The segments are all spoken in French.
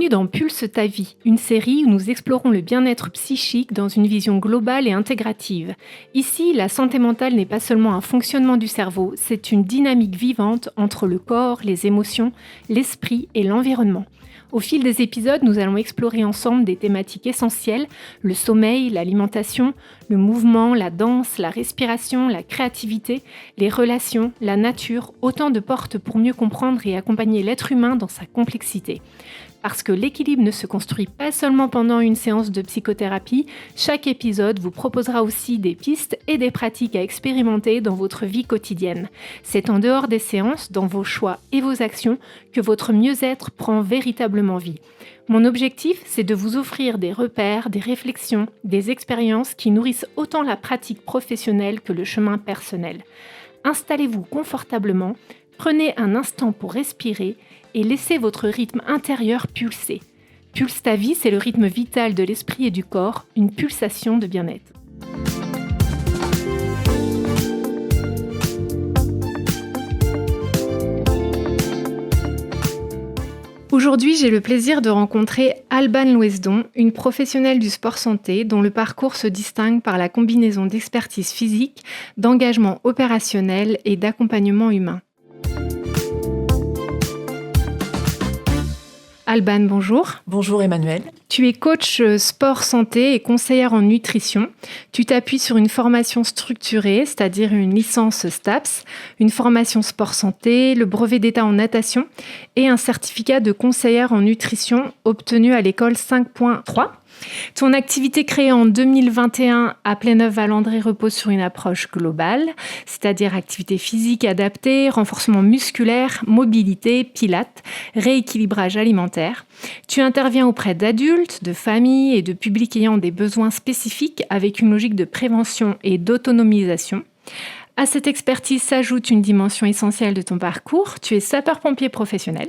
Bienvenue dans Pulse ta vie, une série où nous explorons le bien-être psychique dans une vision globale et intégrative. Ici, la santé mentale n'est pas seulement un fonctionnement du cerveau, c'est une dynamique vivante entre le corps, les émotions, l'esprit et l'environnement. Au fil des épisodes, nous allons explorer ensemble des thématiques essentielles, le sommeil, l'alimentation, le mouvement, la danse, la respiration, la créativité, les relations, la nature, autant de portes pour mieux comprendre et accompagner l'être humain dans sa complexité. Parce que l'équilibre ne se construit pas seulement pendant une séance de psychothérapie, chaque épisode vous proposera aussi des pistes et des pratiques à expérimenter dans votre vie quotidienne. C'est en dehors des séances, dans vos choix et vos actions, que votre mieux-être prend véritablement vie. Mon objectif, c'est de vous offrir des repères, des réflexions, des expériences qui nourrissent autant la pratique professionnelle que le chemin personnel. Installez-vous confortablement, prenez un instant pour respirer et laissez votre rythme intérieur pulser. Pulse ta vie, c'est le rythme vital de l'esprit et du corps, une pulsation de bien-être. Aujourd'hui, j'ai le plaisir de rencontrer Alban Louesdon, une professionnelle du sport santé dont le parcours se distingue par la combinaison d'expertise physique, d'engagement opérationnel et d'accompagnement humain. Alban, bonjour. Bonjour Emmanuel. Tu es coach sport santé et conseillère en nutrition. Tu t'appuies sur une formation structurée, c'est-à-dire une licence STAPS, une formation sport santé, le brevet d'état en natation et un certificat de conseillère en nutrition obtenu à l'école 5.3. Ton activité créée en 2021 à Pléneuf-Valandré repose sur une approche globale, c'est-à-dire activité physique adaptée, renforcement musculaire, mobilité, pilates, rééquilibrage alimentaire. Tu interviens auprès d'adultes, de familles et de publics ayant des besoins spécifiques avec une logique de prévention et d'autonomisation. À cette expertise s'ajoute une dimension essentielle de ton parcours. Tu es sapeur-pompier professionnel.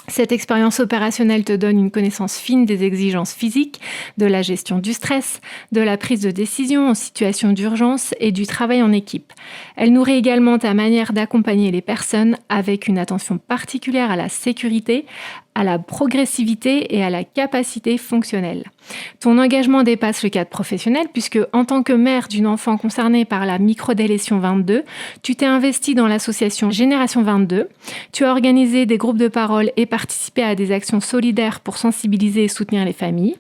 Cette expérience opérationnelle te donne une connaissance fine des exigences physiques, de la gestion du stress, de la prise de décision en situation d'urgence et du travail en équipe. Elle nourrit également ta manière d'accompagner les personnes avec une attention particulière à la sécurité, à la progressivité et à la capacité fonctionnelle. Ton engagement dépasse le cadre professionnel puisque, en tant que mère d'une enfant concernée par la microdélétion 22, tu t'es investie dans l'association Génération 22. Tu as organisé des groupes de parole et participé à des actions solidaires pour sensibiliser et soutenir les familles.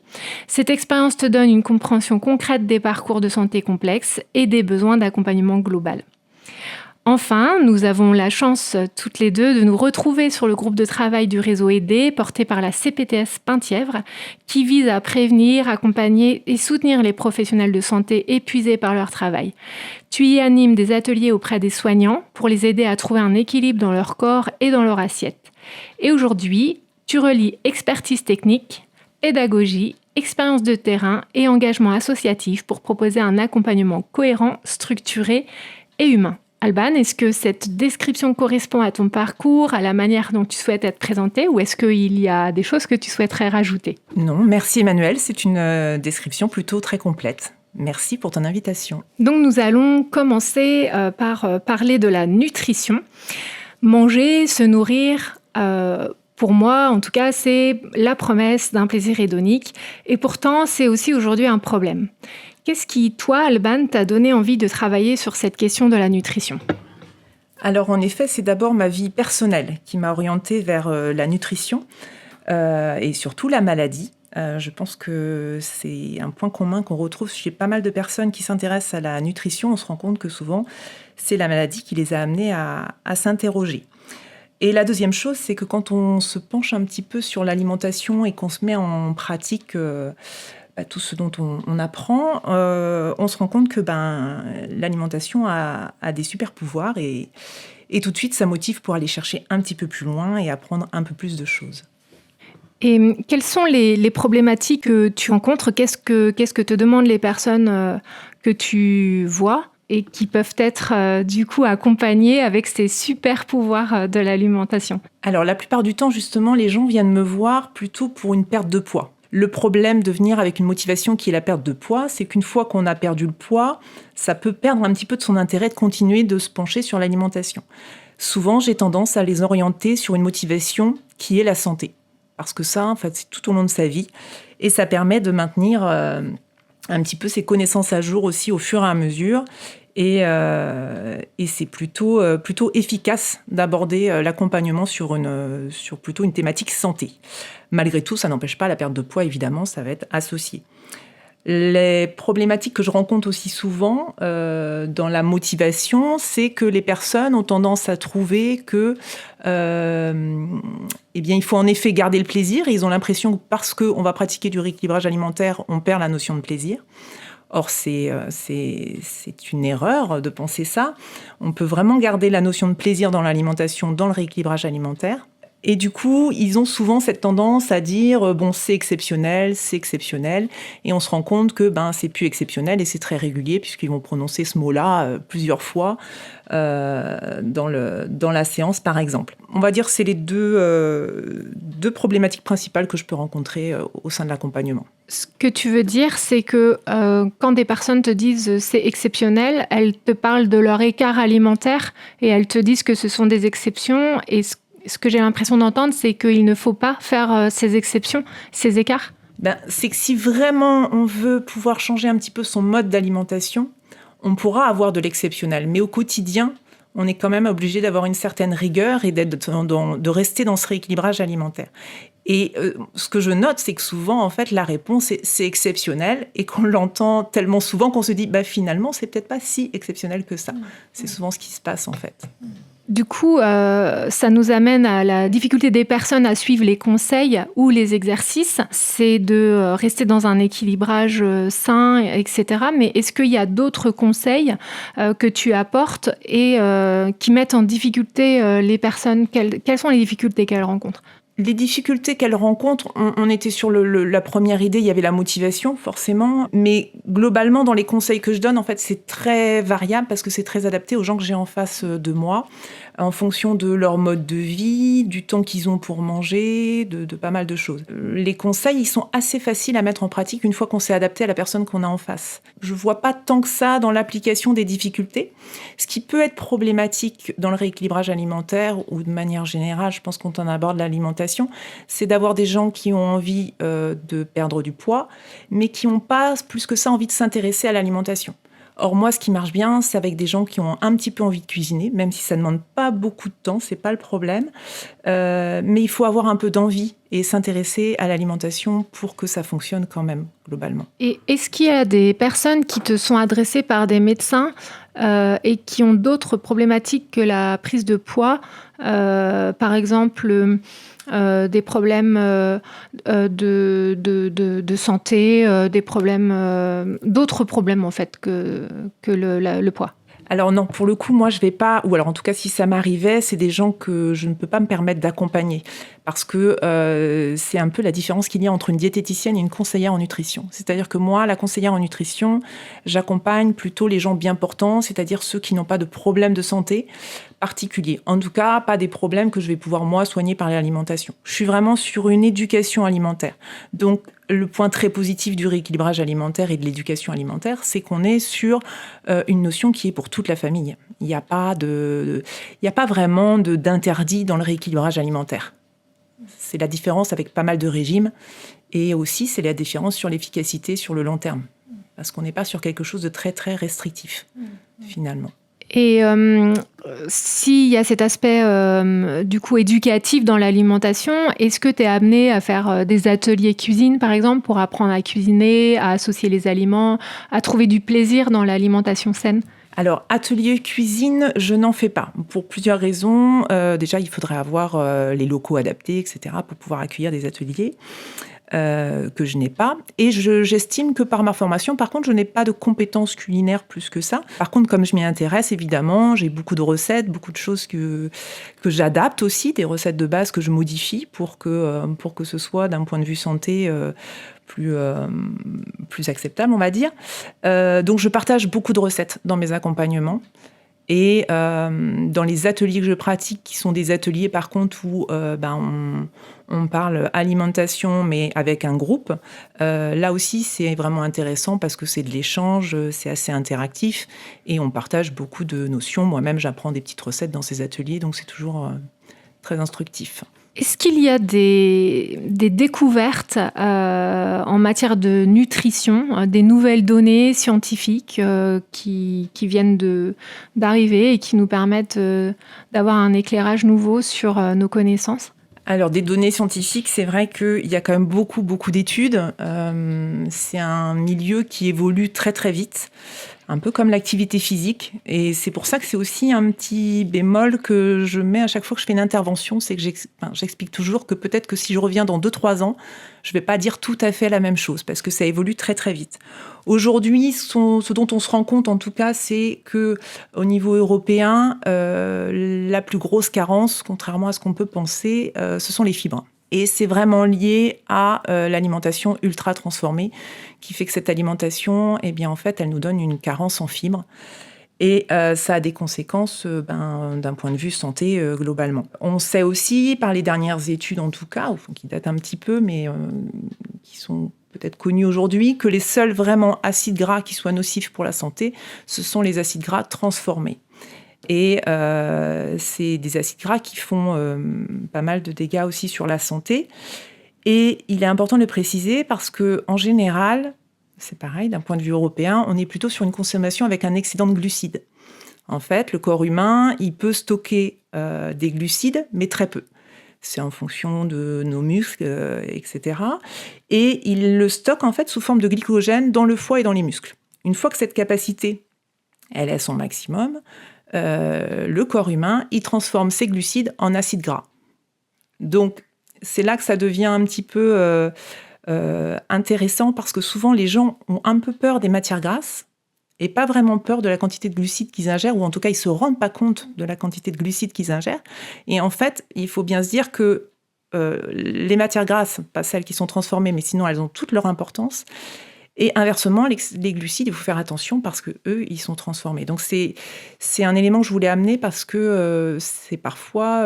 Cette expérience te donne une compréhension concrète des parcours de santé complexes et des besoins d'accompagnement global. Enfin, nous avons la chance, toutes les deux, de nous retrouver sur le groupe de travail du réseau aidé, porté par la CPTS Penthièvre, qui vise à prévenir, accompagner et soutenir les professionnels de santé épuisés par leur travail. Tu y animes des ateliers auprès des soignants pour les aider à trouver un équilibre dans leur corps et dans leur assiette. Et aujourd'hui, tu relis expertise technique, pédagogie, expérience de terrain et engagement associatif pour proposer un accompagnement cohérent, structuré et humain. Alban, est-ce que cette description correspond à ton parcours, à la manière dont tu souhaites être présentée, ou est-ce qu'il y a des choses que tu souhaiterais rajouter ? Non, merci Emmanuel, c'est une description plutôt très complète. Merci pour ton invitation. Donc nous allons commencer par parler de la nutrition. Manger, se nourrir, pour moi en tout cas, c'est la promesse d'un plaisir hédonique, et pourtant c'est aussi aujourd'hui un problème. Qu'est-ce qui, toi, Alban, t'a donné envie de travailler sur cette question de la nutrition ? Alors, en effet, c'est d'abord ma vie personnelle qui m'a orientée vers la nutrition et surtout la maladie. Je pense que c'est un point commun qu'on retrouve chez pas mal de personnes qui s'intéressent à la nutrition. On se rend compte que souvent, c'est la maladie qui les a amenés à s'interroger. Et la deuxième chose, c'est que quand on se penche un petit peu sur l'alimentation et qu'on se met en pratique tout ce dont on apprend, on se rend compte que l'alimentation a des super pouvoirs et tout de suite, ça motive pour aller chercher un petit peu plus loin et apprendre un peu plus de choses. Et quelles sont les problématiques que tu rencontres ? Qu'est-ce que te demandent les personnes que tu vois et qui peuvent être du coup accompagnées avec ces super pouvoirs de l'alimentation ? Alors, la plupart du temps, justement, les gens viennent me voir plutôt pour une perte de poids. Le problème de venir avec une motivation qui est la perte de poids, c'est qu'une fois qu'on a perdu le poids, ça peut perdre un petit peu de son intérêt de continuer de se pencher sur l'alimentation. Souvent, j'ai tendance à les orienter sur une motivation qui est la santé. parce que ça, en fait, c'est tout au long de sa vie. Et ça permet de maintenir un petit peu ses connaissances à jour aussi au fur et à mesure. Et c'est plutôt efficace d'aborder l'accompagnement sur plutôt une thématique santé. Malgré tout, ça n'empêche pas la perte de poids, évidemment, ça va être associé. Les problématiques que je rencontre aussi souvent dans la motivation, c'est que les personnes ont tendance à trouver que il faut en effet garder le plaisir. Et ils ont l'impression que parce qu'on va pratiquer du rééquilibrage alimentaire, on perd la notion de plaisir. Or, c'est une erreur de penser ça. On peut vraiment garder la notion de plaisir dans l'alimentation, dans le rééquilibrage alimentaire. Et du coup, ils ont souvent cette tendance à dire bon, c'est exceptionnel, et on se rend compte que c'est plus exceptionnel et c'est très régulier puisqu'ils vont prononcer ce mot-là plusieurs fois dans la séance, par exemple. On va dire que c'est les deux problématiques principales que je peux rencontrer au sein de l'accompagnement. Ce que tu veux dire, c'est que quand des personnes te disent c'est exceptionnel, elles te parlent de leur écart alimentaire et elles te disent que ce sont des exceptions. Et ce que j'ai l'impression d'entendre, c'est qu'il ne faut pas faire ces exceptions, ces écarts. C'est que si vraiment on veut pouvoir changer un petit peu son mode d'alimentation, on pourra avoir de l'exceptionnel. Mais au quotidien, on est quand même obligé d'avoir une certaine rigueur et de rester dans ce rééquilibrage alimentaire. Et ce que je note, c'est que souvent, en fait, la réponse, c'est exceptionnel et qu'on l'entend tellement souvent qu'on se dit finalement, c'est peut-être pas si exceptionnel que ça. C'est souvent ce qui se passe, en fait. Du coup, ça nous amène à la difficulté des personnes à suivre les conseils ou les exercices. C'est de rester dans un équilibrage sain, etc. Mais est-ce qu'il y a d'autres conseils que tu apportes et qui mettent en difficulté les personnes ? Quelles sont les difficultés qu'elles rencontrent ? Les difficultés qu'elles rencontrent, on était sur la première idée, il y avait la motivation, forcément. Mais globalement, dans les conseils que je donne, en fait, c'est très variable parce que c'est très adapté aux gens que j'ai en face de moi, en fonction de leur mode de vie, du temps qu'ils ont pour manger, de pas mal de choses. Les conseils, ils sont assez faciles à mettre en pratique une fois qu'on s'est adapté à la personne qu'on a en face. Je vois pas tant que ça dans l'application des difficultés. Ce qui peut être problématique dans le rééquilibrage alimentaire ou de manière générale, je pense qu'on en aborde l'alimentation, c'est d'avoir des gens qui ont envie de perdre du poids, mais qui n'ont pas plus que ça envie de s'intéresser à l'alimentation. Or, moi, ce qui marche bien, c'est avec des gens qui ont un petit peu envie de cuisiner, même si ça ne demande pas beaucoup de temps, c'est pas le problème. Mais il faut avoir un peu d'envie et s'intéresser à l'alimentation pour que ça fonctionne quand même, globalement. Et est-ce qu'il y a des personnes qui te sont adressées par des médecins et qui ont d'autres problématiques que la prise de poids, par exemple des problèmes de santé, des problèmes, d'autres problèmes en fait que le poids? Alors non, pour le coup, moi, je vais pas... Ou alors, en tout cas, si ça m'arrivait, c'est des gens que je ne peux pas me permettre d'accompagner. Parce que c'est un peu la différence qu'il y a entre une diététicienne et une conseillère en nutrition. C'est-à-dire que moi, la conseillère en nutrition, j'accompagne plutôt les gens bien portants, c'est-à-dire ceux qui n'ont pas de problème de santé particulier. En tout cas, pas des problèmes que je vais pouvoir, moi, soigner par l'alimentation. Je suis vraiment sur une éducation alimentaire. Donc, le point très positif du rééquilibrage alimentaire et de l'éducation alimentaire, c'est qu'on est sur une notion qui est pour toute la famille. Il n'y a pas vraiment d'interdit dans le rééquilibrage alimentaire. C'est la différence avec pas mal de régimes. Et aussi, c'est la différence sur l'efficacité sur le long terme. Parce qu'on n'est pas sur quelque chose de très, très restrictif, finalement. Et s'il y a cet aspect du coup éducatif dans l'alimentation, est-ce que tu es amené à faire des ateliers cuisine, par exemple, pour apprendre à cuisiner, à associer les aliments, à trouver du plaisir dans l'alimentation saine ? Alors, atelier cuisine, je n'en fais pas, pour plusieurs raisons. Déjà, il faudrait avoir les locaux adaptés, etc., pour pouvoir accueillir des ateliers. Que je n'ai pas. Et j'estime que par ma formation, par contre, je n'ai pas de compétences culinaires plus que ça. Par contre, comme je m'y intéresse, évidemment, j'ai beaucoup de recettes, beaucoup de choses que j'adapte aussi, des recettes de base que je modifie pour que ce soit, d'un point de vue santé, plus acceptable, on va dire. Donc, je partage beaucoup de recettes dans mes accompagnements. Et dans les ateliers que je pratique, qui sont des ateliers par contre où on parle alimentation mais avec un groupe, là aussi c'est vraiment intéressant parce que c'est de l'échange, c'est assez interactif et on partage beaucoup de notions. Moi-même j'apprends des petites recettes dans ces ateliers, donc c'est toujours très instructif. Est-ce qu'il y a des découvertes en matière de nutrition, des nouvelles données scientifiques qui viennent d'arriver et qui nous permettent d'avoir un éclairage nouveau sur nos connaissances ? Alors, des données scientifiques, c'est vrai qu'il y a quand même beaucoup d'études. C'est un milieu qui évolue très, très vite, un peu comme l'activité physique. Et c'est pour ça que c'est aussi un petit bémol que je mets à chaque fois que je fais une intervention, c'est que j'explique toujours que peut-être que si je reviens dans 2-3 ans, je ne vais pas dire tout à fait la même chose, parce que ça évolue très, très vite. Aujourd'hui, ce dont on se rend compte, en tout cas, c'est qu'au niveau européen, la plus grosse carence, contrairement à ce qu'on peut penser, ce sont les fibres. Et c'est vraiment lié à l'alimentation ultra transformée, qui fait que cette alimentation, eh bien, en fait, elle nous donne une carence en fibres. Et ça a des conséquences d'un point de vue santé globalement. On sait aussi, par les dernières études en tout cas, qui datent un petit peu, mais qui sont peut-être connues aujourd'hui, que les seuls vraiment acides gras qui soient nocifs pour la santé, ce sont les acides gras transformés. Et c'est des acides gras qui font pas mal de dégâts aussi sur la santé. Et il est important de le préciser parce qu'en général, c'est pareil, d'un point de vue européen, on est plutôt sur une consommation avec un excédent de glucides. En fait, le corps humain, il peut stocker des glucides, mais très peu. C'est en fonction de nos muscles, etc. Et il le stocke en fait sous forme de glycogène dans le foie et dans les muscles. Une fois que cette capacité, elle est à son maximum, le corps humain, il transforme ces glucides en acides gras. Donc, c'est là que ça devient un petit peu intéressant parce que souvent, les gens ont un peu peur des matières grasses et pas vraiment peur de la quantité de glucides qu'ils ingèrent, ou en tout cas, ils ne se rendent pas compte de la quantité de glucides qu'ils ingèrent. Et en fait, il faut bien se dire que les matières grasses, pas celles qui sont transformées, mais sinon, elles ont toute leur importance. Et inversement, les glucides, il faut faire attention parce que eux, ils sont transformés. Donc c'est un élément que je voulais amener parce que c'est parfois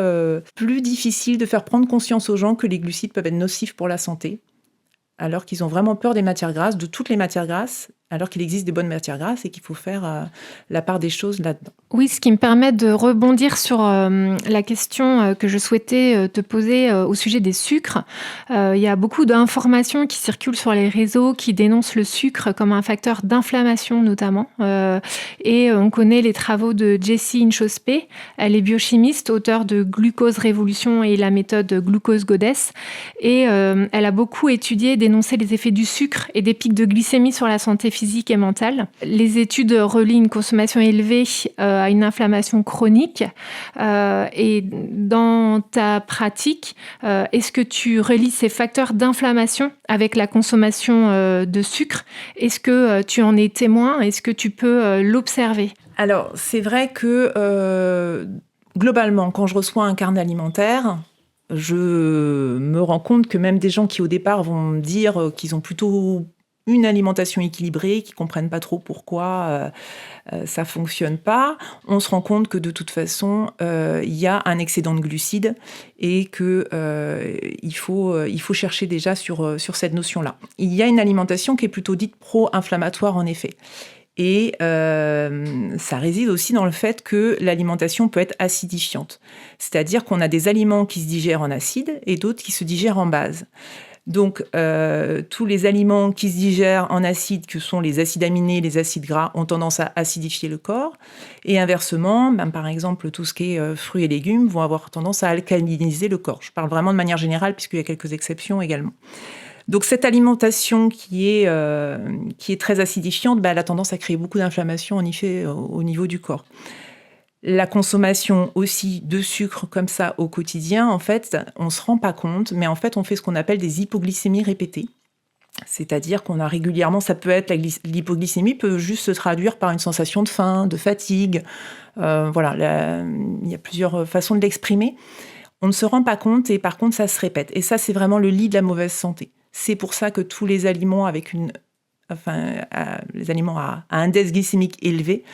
plus difficile de faire prendre conscience aux gens que les glucides peuvent être nocifs pour la santé, alors qu'ils ont vraiment peur des matières grasses, de toutes les matières grasses, alors qu'il existe des bonnes matières grasses et qu'il faut faire la part des choses là-dedans. Oui, ce qui me permet de rebondir sur la question que je souhaitais te poser au sujet des sucres. Il y a beaucoup d'informations qui circulent sur les réseaux qui dénoncent le sucre comme un facteur d'inflammation notamment. Et on connaît les travaux de Jessie Inchospé. Elle est biochimiste, auteure de Glucose Révolution et la méthode Glucose Goddess. Et elle a beaucoup étudié et dénoncé les effets du sucre et des pics de glycémie sur la santé physique et mentale. Les études relient une consommation élevée à une inflammation chronique. Et dans ta pratique, est-ce que tu relis ces facteurs d'inflammation avec la consommation de sucre ? Est-ce que tu en es témoin ? Est-ce que tu peux l'observer ? Alors, c'est vrai que globalement, quand je reçois un carnet alimentaire, je me rends compte que même des gens qui au départ vont me dire qu'ils ont plutôt une alimentation équilibrée, qui comprennent pas trop pourquoi ça fonctionne pas, on se rend compte que de toute façon, il y a un excédent de glucides et que il faut chercher déjà sur cette notion-là. Il y a une alimentation qui est plutôt dite pro-inflammatoire en effet. Et ça réside aussi dans le fait que l'alimentation peut être acidifiante. C'est-à-dire qu'on a des aliments qui se digèrent en acide et d'autres qui se digèrent en base. Donc, tous les aliments qui se digèrent en acide, que sont les acides aminés, les acides gras, ont tendance à acidifier le corps. Et inversement, par exemple, tout ce qui est fruits et légumes vont avoir tendance à alcaliniser le corps. Je parle vraiment de manière générale, puisqu'il y a quelques exceptions également. Donc, cette alimentation qui est très acidifiante, elle a tendance à créer beaucoup d'inflammation, en effet, au niveau du corps. La consommation aussi de sucre comme ça au quotidien, en fait, on ne se rend pas compte, mais en fait, on fait ce qu'on appelle des hypoglycémies répétées. C'est-à-dire qu'on a régulièrement, ça peut être, l'hypoglycémie peut juste se traduire par une sensation de faim, de fatigue. Voilà, il y a plusieurs façons de l'exprimer. On ne se rend pas compte et par contre, ça se répète. Et ça, c'est vraiment le lit de la mauvaise santé. C'est pour ça que tous les aliments les aliments à index glycémique élevé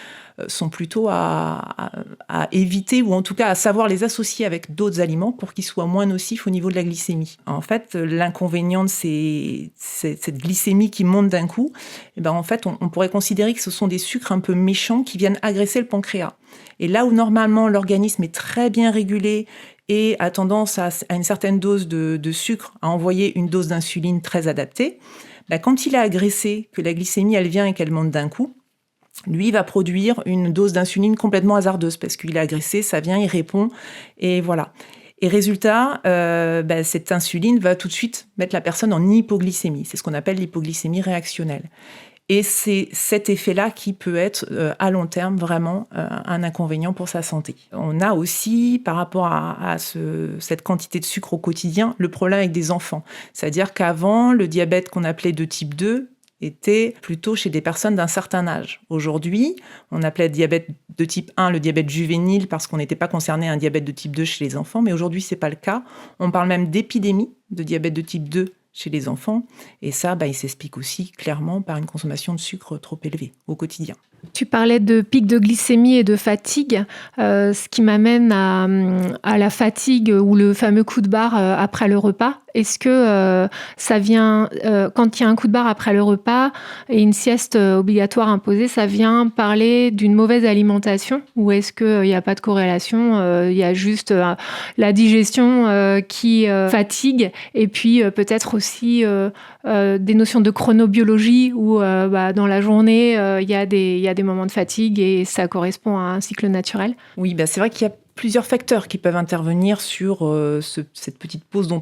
sont plutôt à éviter, ou en tout cas à savoir les associer avec d'autres aliments pour qu'ils soient moins nocifs au niveau de la glycémie. En fait, l'inconvénient de cette glycémie qui monte d'un coup, en fait, on pourrait considérer que ce sont des sucres un peu méchants qui viennent agresser le pancréas. Et là où normalement l'organisme est très bien régulé et a tendance à une certaine dose de sucre à envoyer une dose d'insuline très adaptée, quand il est agressé, que la glycémie elle vient et qu'elle monte d'un coup, lui va produire une dose d'insuline complètement hasardeuse parce qu'il est agressé, ça vient, il répond et voilà. Et résultat, cette insuline va tout de suite mettre la personne en hypoglycémie. C'est ce qu'on appelle l'hypoglycémie réactionnelle. Et c'est cet effet-là qui peut être, à long terme, vraiment un inconvénient pour sa santé. On a aussi, par rapport à cette quantité de sucre au quotidien, le problème avec des enfants. C'est-à-dire qu'avant, le diabète qu'on appelait de type 2 était plutôt chez des personnes d'un certain âge. Aujourd'hui, on appelait diabète de type 1 le diabète juvénile parce qu'on n'était pas concerné à un diabète de type 2 chez les enfants, mais aujourd'hui, ce n'est pas le cas. On parle même d'épidémie de diabète de type 2 chez les enfants. Et ça, il s'explique aussi clairement par une consommation de sucre trop élevée au quotidien. Tu parlais de pic de glycémie et de fatigue, ce qui m'amène à la fatigue ou le fameux coup de barre après le repas. Est-ce que ça vient, quand il y a un coup de barre après le repas et une sieste obligatoire imposée, ça vient parler d'une mauvaise alimentation ou est-ce qu'il n'y a pas de corrélation, il y a juste la digestion qui fatigue et puis peut-être aussi des notions de chronobiologie où dans la journée, il y a des moments de fatigue et ça correspond à un cycle naturel. Oui, c'est vrai qu'il y a plusieurs facteurs qui peuvent intervenir sur cette petite pause dont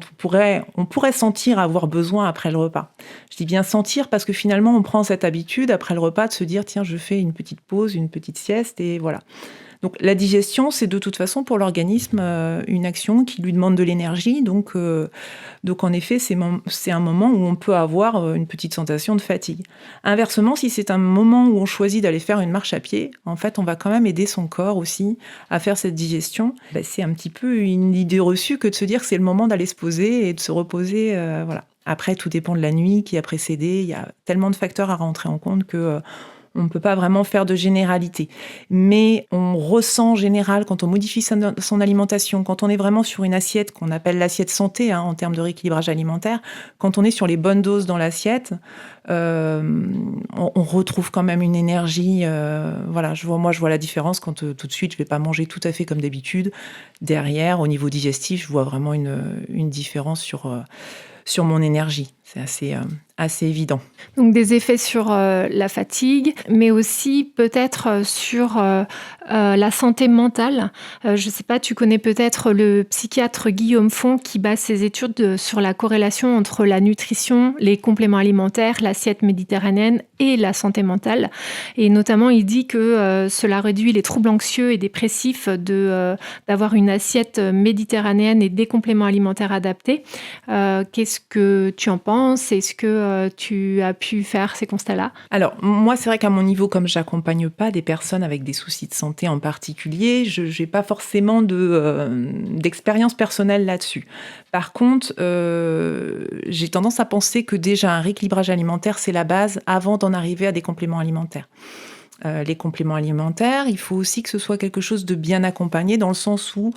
on pourrait sentir avoir besoin après le repas. Je dis bien sentir parce que finalement, on prend cette habitude après le repas de se dire « tiens, je fais une petite pause, une petite sieste » et voilà. Donc la digestion, c'est de toute façon pour l'organisme une action qui lui demande de l'énergie. Donc en effet, c'est un moment où on peut avoir une petite sensation de fatigue. Inversement, si c'est un moment où on choisit d'aller faire une marche à pied, en fait, on va quand même aider son corps aussi à faire cette digestion. C'est un petit peu une idée reçue que de se dire que c'est le moment d'aller se poser et de se reposer. Voilà. Après, tout dépend de la nuit qui a précédé. Il y a tellement de facteurs à rentrer en compte que on ne peut pas vraiment faire de généralité. Mais on ressent en général, quand on modifie son alimentation, quand on est vraiment sur une assiette qu'on appelle l'assiette santé, en termes de rééquilibrage alimentaire, quand on est sur les bonnes doses dans l'assiette, on retrouve quand même une énergie. Voilà, je vois la différence quand tout de suite, je ne vais pas manger tout à fait comme d'habitude. Derrière, au niveau digestif, je vois vraiment une différence sur mon énergie. C'est assez évident. Donc des effets sur la fatigue, mais aussi peut-être sur la santé mentale. Je ne sais pas, tu connais peut-être le psychiatre Guillaume Font qui base ses études sur la corrélation entre la nutrition, les compléments alimentaires, l'assiette méditerranéenne et la santé mentale. Et notamment, il dit que cela réduit les troubles anxieux et dépressifs d'avoir une assiette méditerranéenne et des compléments alimentaires adaptés. Qu'est-ce que tu en penses ? Est-ce que tu as pu faire ces constats-là ? Alors, moi, c'est vrai qu'à mon niveau, comme je n'accompagne pas des personnes avec des soucis de santé en particulier, je n'ai pas forcément d'expérience personnelle là-dessus. Par contre, j'ai tendance à penser que déjà un rééquilibrage alimentaire, c'est la base avant d'en arriver à des compléments alimentaires. Les compléments alimentaires, il faut aussi que ce soit quelque chose de bien accompagné dans le sens où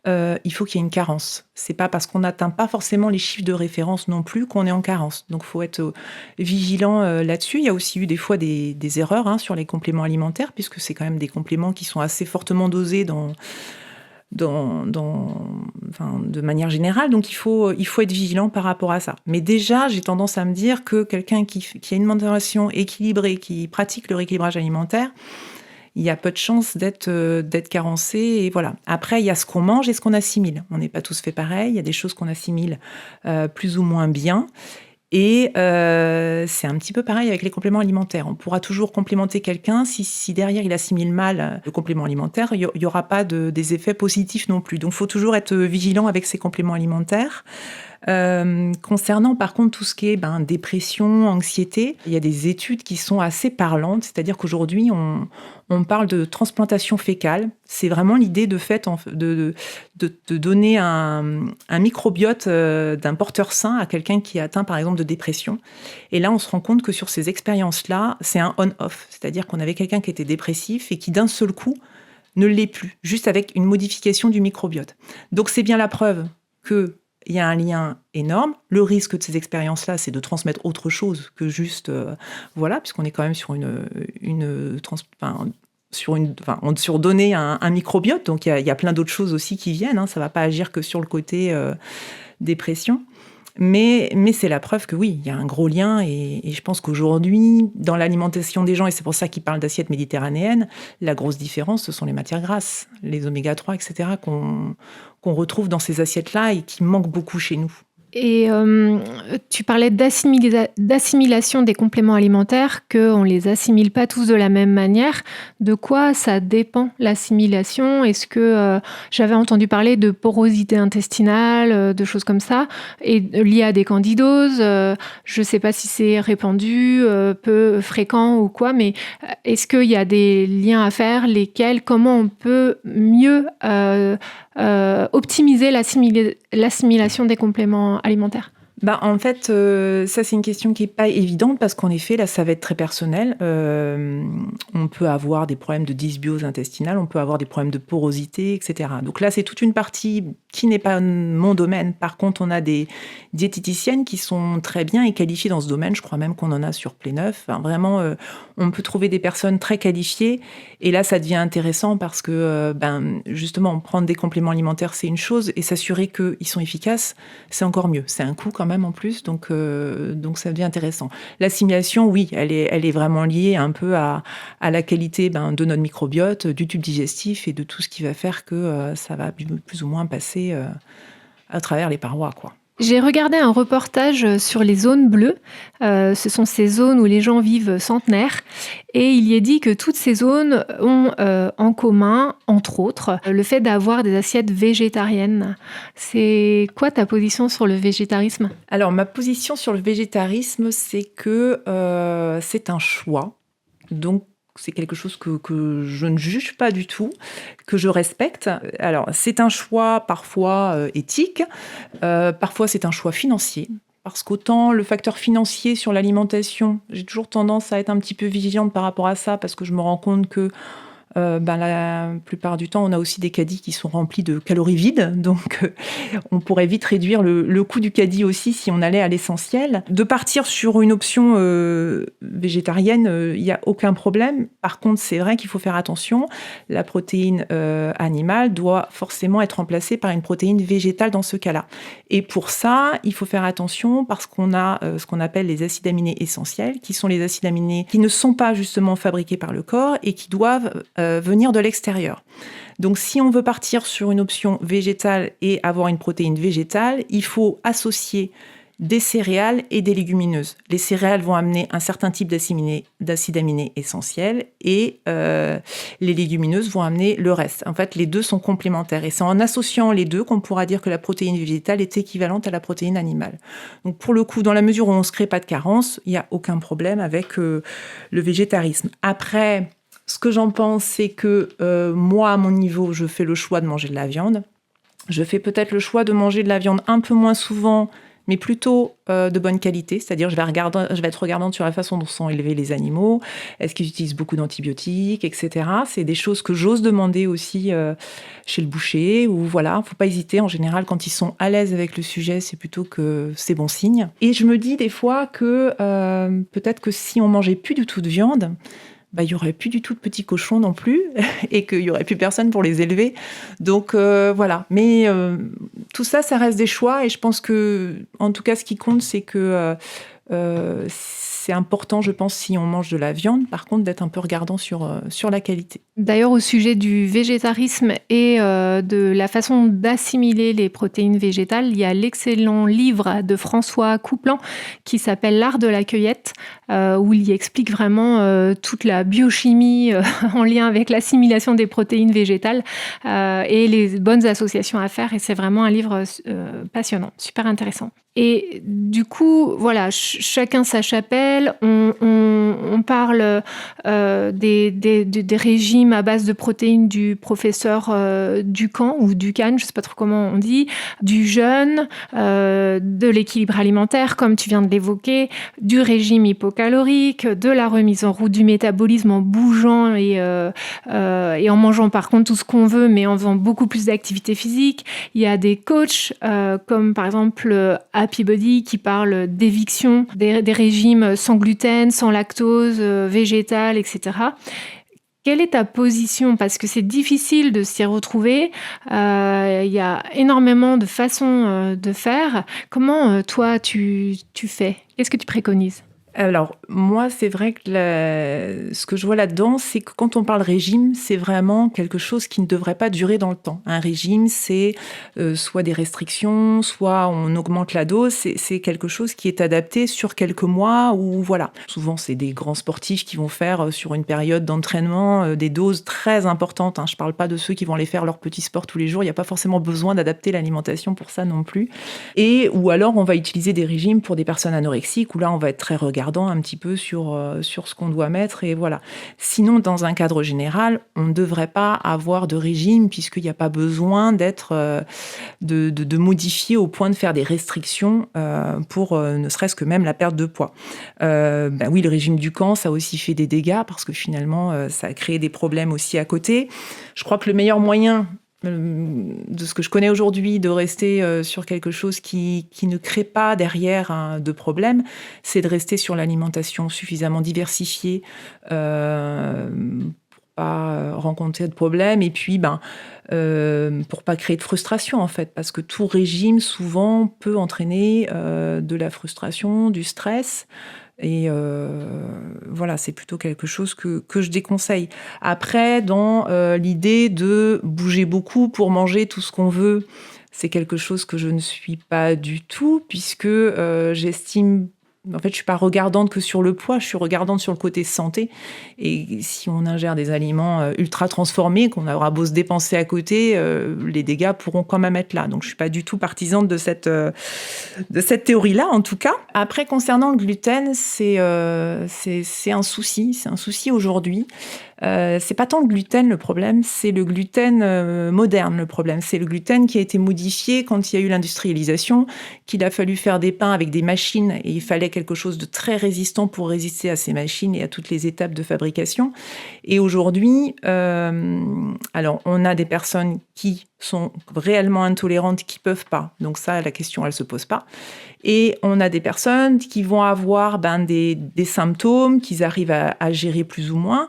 il faut qu'il y ait une carence. C'est pas parce qu'on n'atteint pas forcément les chiffres de référence non plus qu'on est en carence. Donc, il faut être vigilant là-dessus. Il y a aussi eu des fois des erreurs sur les compléments alimentaires puisque c'est quand même des compléments qui sont assez fortement dosés de manière générale. Donc, il faut être vigilant par rapport à ça. Mais déjà, j'ai tendance à me dire que quelqu'un qui a une alimentation équilibrée, qui pratique le rééquilibrage alimentaire, il y a peu de chances d'être carencé. Et voilà. Après, il y a ce qu'on mange et ce qu'on assimile. On n'est pas tous fait pareil. Il y a des choses qu'on assimile plus ou moins bien. Et c'est un petit peu pareil avec les compléments alimentaires. On pourra toujours complémenter quelqu'un si derrière il assimile mal le complément alimentaire, il n'y aura pas des effets positifs non plus. Donc il faut toujours être vigilant avec ces compléments alimentaires. Concernant par contre tout ce qui est dépression, anxiété, il y a des études qui sont assez parlantes, c'est-à-dire qu'aujourd'hui on parle de transplantation fécale. C'est vraiment l'idée de donner un microbiote d'un porteur sain à quelqu'un qui est atteint par exemple de dépression. Et là on se rend compte que sur ces expériences-là, c'est un on-off, c'est-à-dire qu'on avait quelqu'un qui était dépressif et qui d'un seul coup ne l'est plus, juste avec une modification du microbiote. Donc c'est bien la preuve que il y a un lien énorme. Le risque de ces expériences-là, c'est de transmettre autre chose que juste... puisqu'on est quand même sur surdonner un microbiote. Donc, il y a plein d'autres choses aussi qui viennent. Hein. Ça ne va pas agir que sur le côté dépression. Mais c'est la preuve que oui, il y a un gros lien. Et je pense qu'aujourd'hui, dans l'alimentation des gens, et c'est pour ça qu'ils parlent d'assiette méditerranéenne, la grosse différence, ce sont les matières grasses, les oméga-3, etc., qu'on retrouve dans ces assiettes-là et qui manquent beaucoup chez nous. Et tu parlais d'assimilation des compléments alimentaires, qu'on ne les assimile pas tous de la même manière. De quoi ça dépend, l'assimilation ? Est-ce que j'avais entendu parler de porosité intestinale, de choses comme ça, et liées à des candidoses. Je ne sais pas si c'est répandu, peu fréquent ou quoi, mais est-ce qu'il y a des liens à faire, lesquels, comment on peut mieux optimiser l'assimilation des compléments alimentaires? En fait, ça, c'est une question qui n'est pas évidente parce qu'en effet, là, ça va être très personnel. On peut avoir des problèmes de dysbiose intestinale, on peut avoir des problèmes de porosité, etc. Donc là, c'est toute une partie qui n'est pas mon domaine. Par contre, on a des diététiciennes qui sont très bien et qualifiées dans ce domaine. Je crois même qu'on en a sur Play9. Enfin, vraiment, on peut trouver des personnes très qualifiées. Et là, ça devient intéressant parce que, justement, prendre des compléments alimentaires, c'est une chose. Et s'assurer qu'ils sont efficaces, c'est encore mieux. C'est un coût quand même en plus, donc ça devient intéressant. L'assimilation, oui, elle est vraiment liée un peu à la qualité de notre microbiote, du tube digestif et de tout ce qui va faire que ça va plus ou moins passer à travers les parois, quoi. J'ai regardé un reportage sur les zones bleues. Ce sont ces zones où les gens vivent centenaires. Et il y est dit que toutes ces zones ont en commun, entre autres, le fait d'avoir des assiettes végétariennes. C'est quoi ta position sur le végétarisme ? Alors, ma position sur le végétarisme, c'est que c'est un choix. Donc, c'est quelque chose que je ne juge pas du tout, que je respecte. Alors, c'est un choix parfois éthique, parfois c'est un choix financier. Parce qu'autant le facteur financier sur l'alimentation, j'ai toujours tendance à être un petit peu vigilante par rapport à ça, parce que je me rends compte que la plupart du temps, on a aussi des caddies qui sont remplis de calories vides. Donc, on pourrait vite réduire le coût du caddie aussi si on allait à l'essentiel. De partir sur une option végétarienne, il n'y a aucun problème. Par contre, c'est vrai qu'il faut faire attention. La protéine animale doit forcément être remplacée par une protéine végétale dans ce cas-là. Et pour ça, il faut faire attention parce qu'on a ce qu'on appelle les acides aminés essentiels, qui sont les acides aminés qui ne sont pas justement fabriqués par le corps et qui doivent venir de l'extérieur. Donc, si on veut partir sur une option végétale et avoir une protéine végétale, il faut associer des céréales et des légumineuses. Les céréales vont amener un certain type d'acides aminés essentiels et les légumineuses vont amener le reste. En fait, les deux sont complémentaires et c'est en associant les deux qu'on pourra dire que la protéine végétale est équivalente à la protéine animale. Donc, pour le coup, dans la mesure où on ne se crée pas de carence, il n'y a aucun problème avec le végétarisme. Après, ce que j'en pense, c'est que moi, à mon niveau, je fais le choix de manger de la viande. Je fais peut-être le choix de manger de la viande un peu moins souvent, mais plutôt de bonne qualité. C'est-à-dire, je vais être regardante sur la façon dont sont élevés les animaux. Est-ce qu'ils utilisent beaucoup d'antibiotiques, etc. C'est des choses que j'ose demander aussi chez le boucher. Ou voilà, faut pas hésiter. En général, quand ils sont à l'aise avec le sujet, c'est plutôt que c'est bon signe. Et je me dis des fois que peut-être que si on mangeait plus du tout de viande, il n'y aurait plus du tout de petits cochons non plus et qu'il n'y aurait plus personne pour les élever. Donc, voilà. Mais tout ça, ça reste des choix et je pense que, en tout cas, ce qui compte, c'est que c'est important, je pense, si on mange de la viande, par contre, d'être un peu regardant sur la qualité. D'ailleurs, au sujet du végétarisme et de la façon d'assimiler les protéines végétales, il y a l'excellent livre de François Couplan qui s'appelle « L'art de la cueillette », où il y explique vraiment toute la biochimie en lien avec l'assimilation des protéines végétales et les bonnes associations à faire. Et c'est vraiment un livre passionnant, super intéressant. Et du coup, voilà, chacun sa chapelle. On parle des régimes à base de protéines du professeur Ducan ou Ducan, je ne sais pas trop comment on dit, du jeûne, de l'équilibre alimentaire, comme tu viens de l'évoquer, du régime hypocalorique, de la remise en route du métabolisme en bougeant et en mangeant par contre tout ce qu'on veut, mais en faisant beaucoup plus d'activité physique. Il y a des coachs comme par exemple Happy Body qui parle d'éviction, des régimes sans gluten, sans lactose, végétal, etc. Quelle est ta position? Parce que c'est difficile de s'y retrouver. Il y a énormément de façons, de faire. Comment, toi, tu fais? Qu'est-ce que tu préconises? Alors, moi, c'est vrai que ce que je vois là-dedans, c'est que quand on parle régime, c'est vraiment quelque chose qui ne devrait pas durer dans le temps. Un régime, c'est soit des restrictions, soit on augmente la dose. C'est quelque chose qui est adapté sur quelques mois ou voilà. Souvent, c'est des grands sportifs qui vont faire sur une période d'entraînement des doses très importantes, hein. Je ne parle pas de ceux qui vont aller faire leur petit sport tous les jours. Il n'y a pas forcément besoin d'adapter l'alimentation pour ça non plus. Ou alors, on va utiliser des régimes pour des personnes anorexiques où là, on va être très regardant un petit peu sur ce qu'on doit mettre et voilà. Sinon, dans un cadre général, on ne devrait pas avoir de régime puisqu'il n'y a pas besoin de modifier au point de faire des restrictions pour ne serait-ce que même la perte de poids. Oui, le régime du camp, ça a aussi fait des dégâts parce que finalement, ça a créé des problèmes aussi à côté. Je crois que le meilleur moyen de ce que je connais aujourd'hui, de rester sur quelque chose qui ne crée pas derrière de problème, c'est de rester sur l'alimentation suffisamment diversifiée pour pas rencontrer de problème et puis pour pas créer de frustration en fait, parce que tout régime souvent peut entraîner de la frustration, du stress. Et voilà, c'est plutôt quelque chose que je déconseille. Après, dans l'idée de bouger beaucoup pour manger tout ce qu'on veut, c'est quelque chose que je ne suis pas du tout, puisque j'estime... En fait, je suis pas regardante que sur le poids, je suis regardante sur le côté santé. Et si on ingère des aliments ultra transformés, qu'on aura beau se dépenser à côté, les dégâts pourront quand même être là. Donc, je suis pas du tout partisane de cette théorie-là, en tout cas. Après, concernant le gluten, c'est un souci. C'est un souci aujourd'hui. C'est pas tant le gluten le problème, c'est le gluten moderne le problème. C'est le gluten qui a été modifié quand il y a eu l'industrialisation, qu'il a fallu faire des pains avec des machines et il fallait quelque chose de très résistant pour résister à ces machines et à toutes les étapes de fabrication. Et aujourd'hui, alors on a des personnes qui sont réellement intolérantes, qui peuvent pas. Donc ça, la question, elle se pose pas. Et on a des personnes qui vont avoir des symptômes qu'ils arrivent à gérer plus ou moins.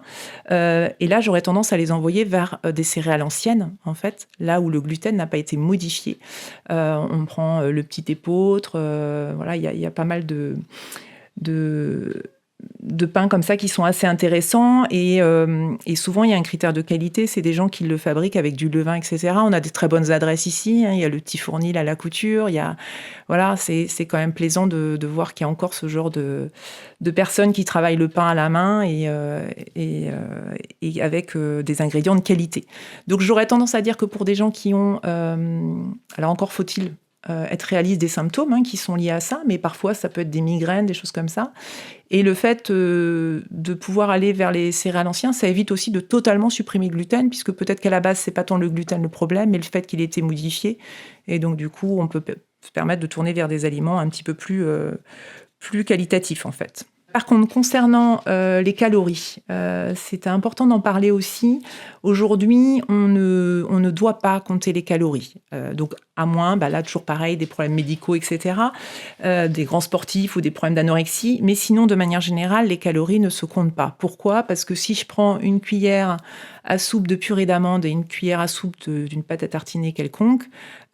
Et là, j'aurais tendance à les envoyer vers des céréales anciennes, en fait, là où le gluten n'a pas été modifié. On prend le petit épeautre, voilà, il y a pas mal de pains comme ça qui sont assez intéressants et souvent il y a un critère de qualité, c'est des gens qui le fabriquent avec du levain, etc. On a des très bonnes adresses ici, hein. Il y a le petit Fournil à la couture, voilà, c'est quand même plaisant de voir qu'il y a encore ce genre de personnes qui travaillent le pain à la main et avec des ingrédients de qualité. Donc j'aurais tendance à dire que pour des gens qui ont, alors encore faut-il être réaliste des symptômes qui sont liés à ça, mais parfois ça peut être des migraines, des choses comme ça. Et le fait de pouvoir aller vers les céréales anciennes, ça évite aussi de totalement supprimer le gluten, puisque peut-être qu'à la base, c'est pas tant le gluten le problème, mais le fait qu'il ait été modifié. Et donc, du coup, on peut se permettre de tourner vers des aliments un petit peu plus qualitatifs, en fait. Par contre, concernant les calories, c'est important d'en parler aussi. Aujourd'hui, on ne doit pas compter les calories. Donc, à moins, là, toujours pareil, des problèmes médicaux, etc., des grands sportifs ou des problèmes d'anorexie. Mais sinon, de manière générale, les calories ne se comptent pas. Pourquoi ? Parce que si je prends une cuillère à soupe de purée d'amande et une cuillère à soupe d'une pâte à tartiner quelconque,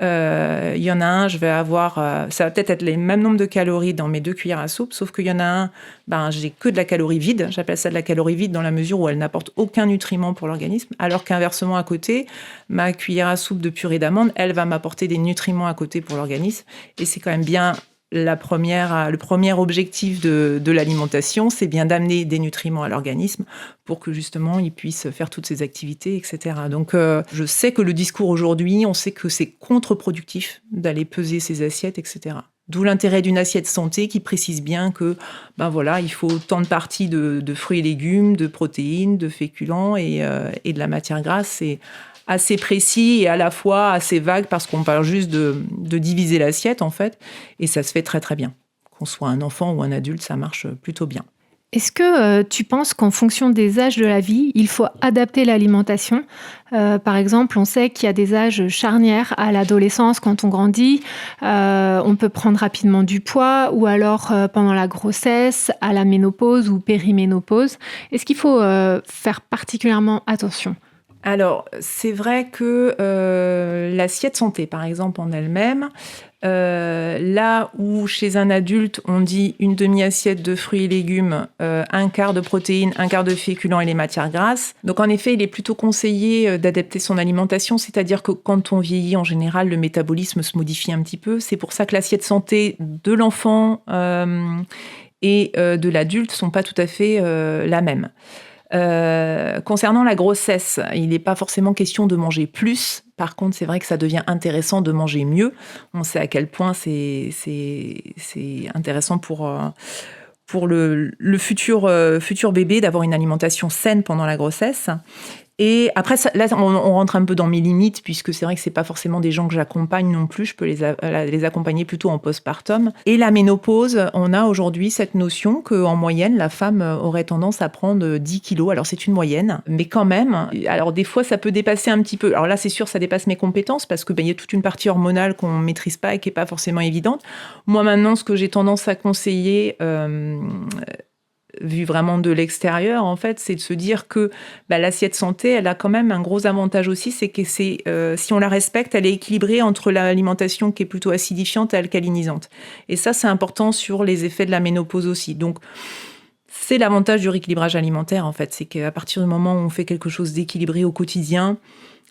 il y en a un, je vais avoir... ça va peut-être être les mêmes nombres de calories dans mes 2 cuillères à soupe, sauf qu'il y en a un, j'ai que de la calorie vide. J'appelle ça de la calorie vide dans la mesure où elle n'apporte aucun nutriment pour l'organisme, alors qu'inversement, à côté, ma cuillère à soupe de purée d'amande, elle va m'apporter des nutriments à côté pour l'organisme. Et c'est quand même bien le premier objectif de l'alimentation, c'est bien d'amener des nutriments à l'organisme pour que justement il puisse faire toutes ses activités, etc. Donc je sais que le discours aujourd'hui, on sait que c'est contre-productif d'aller peser ses assiettes, etc. D'où l'intérêt d'une assiette santé qui précise bien que il faut tant de parties de fruits et légumes, de protéines, de féculents et de la matière grasse. C'est assez précis et à la fois assez vague parce qu'on parle juste de diviser l'assiette en fait, et ça se fait très très bien. Qu'on soit un enfant ou un adulte, ça marche plutôt bien. Est-ce que tu penses qu'en fonction des âges de la vie, il faut adapter l'alimentation? Par exemple, on sait qu'il y a des âges charnières à l'adolescence quand on grandit, on peut prendre rapidement du poids ou alors, pendant la grossesse, à la ménopause ou périménopause. Est-ce qu'il faut, faire particulièrement attention? Alors, c'est vrai que l'assiette santé, par exemple, en elle-même, là où chez un adulte, on dit une demi-assiette de fruits et légumes, un quart de protéines, un quart de féculents et les matières grasses. Donc, en effet, il est plutôt conseillé d'adapter son alimentation, c'est-à-dire que quand on vieillit, en général, le métabolisme se modifie un petit peu. C'est pour ça que l'assiette santé de l'enfant et de l'adulte sont pas tout à fait la même. Concernant la grossesse, il n'est pas forcément question de manger plus. Par contre, c'est vrai que ça devient intéressant de manger mieux. On sait à quel point c'est intéressant pour le futur bébé d'avoir une alimentation saine pendant la grossesse. Et après, là, on rentre un peu dans mes limites, puisque c'est vrai que c'est pas forcément des gens que j'accompagne non plus. Je peux les accompagner plutôt en postpartum. Et la ménopause, on a aujourd'hui cette notion qu'en moyenne, la femme aurait tendance à prendre 10 kilos. Alors, c'est une moyenne, mais quand même. Alors, des fois, ça peut dépasser un petit peu. Alors là, c'est sûr, ça dépasse mes compétences, parce que il y a toute une partie hormonale qu'on maîtrise pas et qui est pas forcément évidente. Moi, maintenant, ce que j'ai tendance à conseiller, vu vraiment de l'extérieur, en fait, c'est de se dire que l'assiette santé, elle a quand même un gros avantage aussi, c'est que si on la respecte, elle est équilibrée entre l'alimentation qui est plutôt acidifiante et alcalinisante. Et ça, c'est important sur les effets de la ménopause aussi. Donc, c'est l'avantage du rééquilibrage alimentaire, en fait. C'est qu'à partir du moment où on fait quelque chose d'équilibré au quotidien,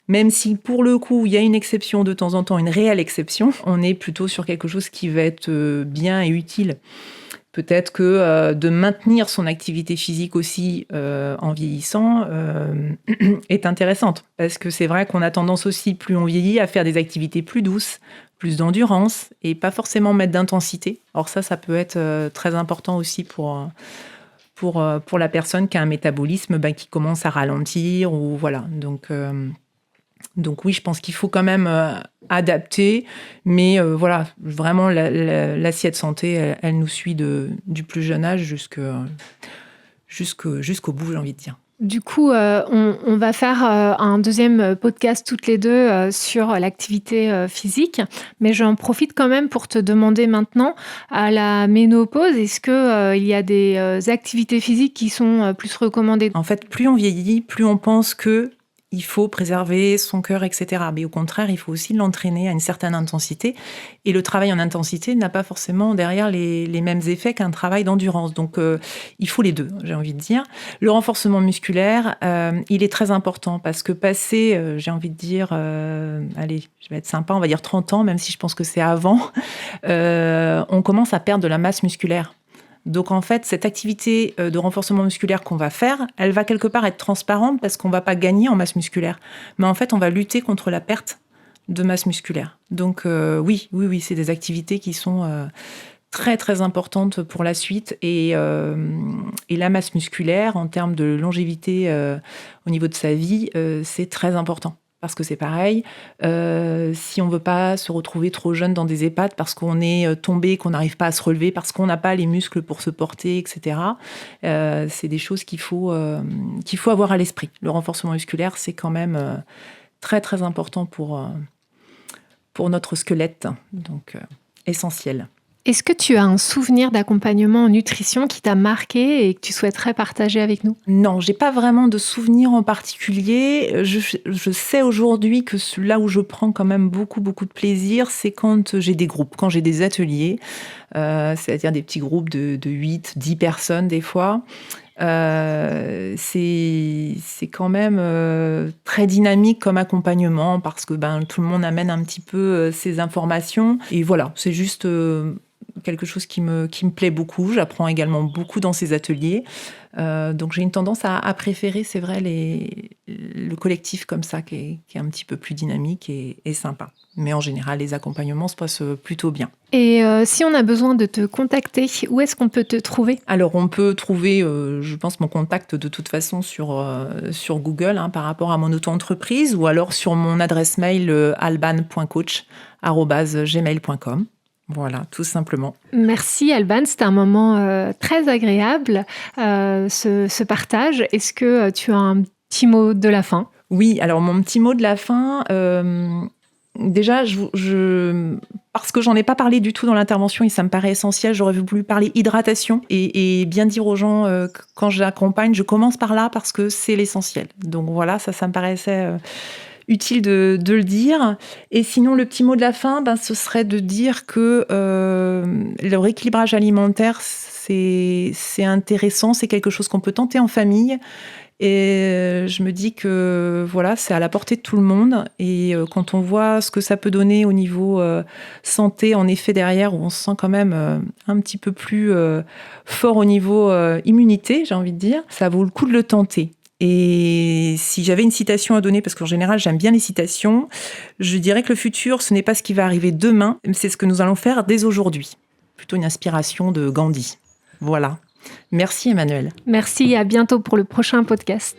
même si, pour le coup, il y a une exception de temps en temps, une réelle exception, on est plutôt sur quelque chose qui va être bien et utile. Peut-être que de maintenir son activité physique aussi en vieillissant est intéressante. Parce que c'est vrai qu'on a tendance aussi, plus on vieillit, à faire des activités plus douces, plus d'endurance et pas forcément mettre d'intensité. Or ça peut être très important aussi pour la personne qui a un métabolisme qui commence à ralentir ou voilà. Donc oui, je pense qu'il faut quand même adapter, mais voilà, vraiment l'assiette santé, elle nous suit du plus jeune âge jusqu'au bout, j'ai envie de dire. Du coup, on va faire un deuxième podcast toutes les deux sur l'activité physique, mais j'en profite quand même pour te demander maintenant, à la ménopause, est-ce qu'il y a des activités physiques qui sont plus recommandées? En fait, plus on vieillit, plus on pense que il faut préserver son cœur, etc. Mais au contraire, il faut aussi l'entraîner à une certaine intensité. Et le travail en intensité n'a pas forcément derrière les mêmes effets qu'un travail d'endurance. Donc, il faut les deux, j'ai envie de dire. Le renforcement musculaire, il est très important parce que passer, j'ai envie de dire, allez, je vais être sympa, on va dire 30 ans, même si je pense que c'est avant, on commence à perdre de la masse musculaire. Donc en fait, cette activité de renforcement musculaire qu'on va faire, elle va quelque part être transparente parce qu'on ne va pas gagner en masse musculaire. Mais en fait, on va lutter contre la perte de masse musculaire. Donc oui, c'est des activités qui sont très très importantes pour la suite. Et la masse musculaire, en termes de longévité au niveau de sa vie, c'est très important. Parce que c'est pareil, si on ne veut pas se retrouver trop jeune dans des EHPAD parce qu'on est tombé, qu'on n'arrive pas à se relever, parce qu'on n'a pas les muscles pour se porter, etc., c'est des choses qu'il faut avoir à l'esprit. Le renforcement musculaire, c'est quand même très, très important pour notre squelette, donc essentiel. Est-ce que tu as un souvenir d'accompagnement en nutrition qui t'a marqué et que tu souhaiterais partager avec nous? Non, j'ai pas vraiment de souvenir en particulier. Je sais aujourd'hui que là où je prends quand même beaucoup, beaucoup de plaisir, c'est quand j'ai des groupes, quand j'ai des ateliers, c'est-à-dire des petits groupes de 8, 10 personnes des fois. C'est quand même très dynamique comme accompagnement parce que tout le monde amène un petit peu ses informations. Et voilà, c'est juste quelque chose qui me plaît beaucoup. J'apprends également beaucoup dans ces ateliers. Donc j'ai une tendance à préférer, c'est vrai, le collectif comme ça qui est un petit peu plus dynamique et sympa. Mais en général, les accompagnements se passent plutôt bien. Et si on a besoin de te contacter, où est-ce qu'on peut te trouver? Alors, on peut trouver, je pense, mon contact de toute façon sur Google par rapport à mon auto-entreprise ou alors sur mon adresse mail alban.coach@gmail.com. Voilà, tout simplement. Merci Alban, c'était un moment très agréable, ce partage. Est-ce que tu as un petit mot de la fin ? Oui, alors mon petit mot de la fin, déjà, parce que j'en ai pas parlé du tout dans l'intervention et ça me paraît essentiel, j'aurais voulu parler hydratation et bien dire aux gens que quand j'accompagne, je commence par là parce que c'est l'essentiel. Donc voilà, ça me paraissait utile de le dire. Et sinon, le petit mot de la fin, ce serait de dire que le rééquilibrage alimentaire, c'est intéressant, c'est quelque chose qu'on peut tenter en famille. Et je me dis que voilà, c'est à la portée de tout le monde. Et quand on voit ce que ça peut donner au niveau santé, en effet, derrière, où on se sent quand même un petit peu plus fort au niveau immunité, j'ai envie de dire, ça vaut le coup de le tenter. Et si j'avais une citation à donner, parce qu'en général, j'aime bien les citations, je dirais que le futur, ce n'est pas ce qui va arriver demain, mais c'est ce que nous allons faire dès aujourd'hui. Plutôt une inspiration de Gandhi. Voilà. Merci Emmanuelle. Merci et à bientôt pour le prochain podcast.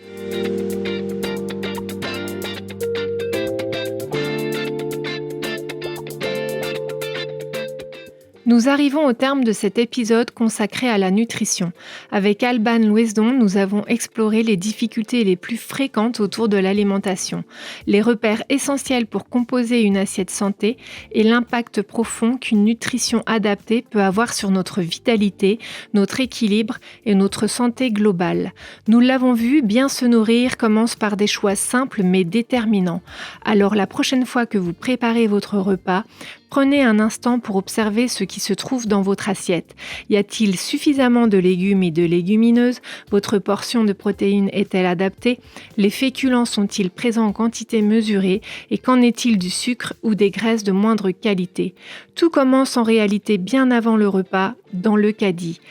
Nous arrivons au terme de cet épisode consacré à la nutrition. Avec Alban Louesdon, nous avons exploré les difficultés les plus fréquentes autour de l'alimentation, les repères essentiels pour composer une assiette santé et l'impact profond qu'une nutrition adaptée peut avoir sur notre vitalité, notre équilibre et notre santé globale. Nous l'avons vu, bien se nourrir commence par des choix simples mais déterminants. Alors la prochaine fois que vous préparez votre repas, prenez un instant pour observer ce qui se trouve dans votre assiette. Y a-t-il suffisamment de légumes et de légumineuses ? Votre portion de protéines est-elle adaptée ? Les féculents sont-ils présents en quantité mesurée ? Et qu'en est-il du sucre ou des graisses de moindre qualité ? Tout commence en réalité bien avant le repas, dans le caddie.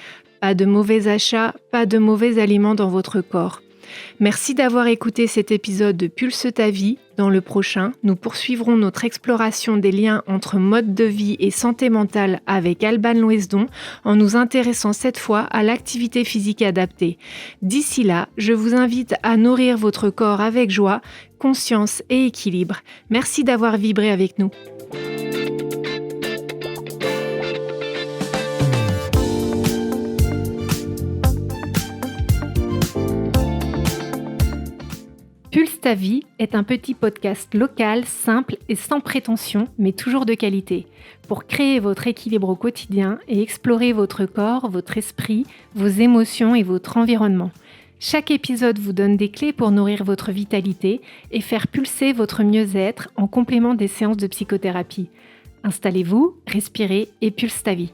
Pas de mauvais achats, pas de mauvais aliments dans votre corps. Merci d'avoir écouté cet épisode de Pulse ta vie. Dans le prochain, nous poursuivrons notre exploration des liens entre mode de vie et santé mentale avec Alban Louesdon en nous intéressant cette fois à l'activité physique adaptée. D'ici là, je vous invite à nourrir votre corps avec joie, conscience et équilibre. Merci d'avoir vibré avec nous. Pulse ta vie est un petit podcast local, simple et sans prétention, mais toujours de qualité, pour créer votre équilibre au quotidien et explorer votre corps, votre esprit, vos émotions et votre environnement. Chaque épisode vous donne des clés pour nourrir votre vitalité et faire pulser votre mieux-être en complément des séances de psychothérapie. Installez-vous, respirez et pulse ta vie.